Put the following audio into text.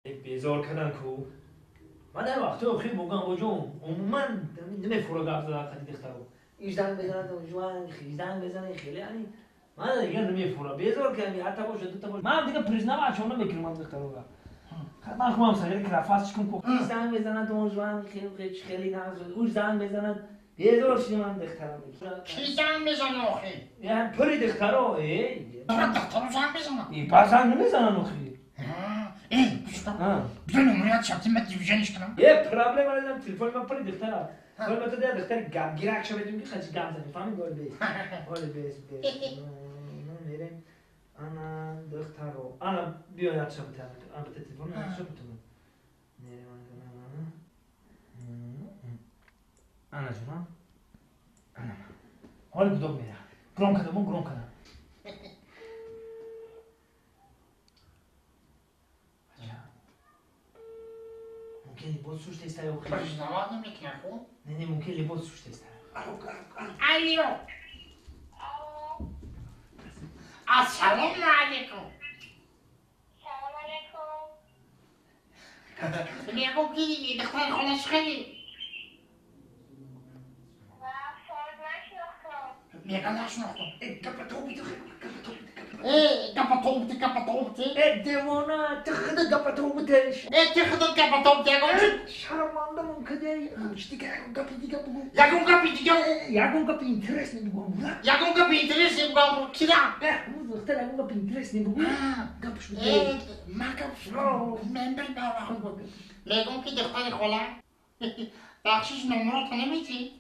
بیزار کردن کو من در وقتا خیلی موقع بجوم عموما نمیفوره گفت داد خیلی دخترو ایش زن بزنه تو جوان خیلی زن بزنه خیلی یعنی من دیگه نمیفوره بیزار کردم حتی باشه دو تا باشه من دیگه پریزنا بچه‌ها نمیکنم دخترو من خودم سری کرافاس چکم کو ایش زن بزنه تو جوان خیلی ناز اوش زن بزنه بیزار شدم من دخترم کی زن بزنه آخه یعنی پری دخترو دخترو زن بزنه این پاسان نمیزنن آخه بیا نمونیات شبتی من دیویژنش کنم یه پرابلم آردم تلفن من پری دخترم ولی من تو در دختر گیرک شو بدیم که خیلی گم زنی فهمی گل بیس میریم انا دختر رو انا بیا یاد شو بتونم انا به تلفن یاد شو بتونم میریم انا جونم انا حالا کدوم میره گرام کدوم ممكن لباس سوش تستاهل وخير باش نواد نمیکنه خوب نه ممكن لباس سوش تستاهل الو السلام علیکم سلام علیکم. لیکن کی دختر خودش خیلی و فرد نشناختم. لیکن نشناختم كبتوبتي كبطوبتي ديوانا تخذ كبتوبتش تاخذ كبطوبتي شرمانده ممكن اشتكي كبتي يكون كبيتي يعقوب كبي انترستني بقول يكون كبيتي يبقى كده مو اختار يعقوب كبي انترستني بقول كبش ما كبش من بالبابا لیکن کی دختر خلا بخشش نمرات نمیتی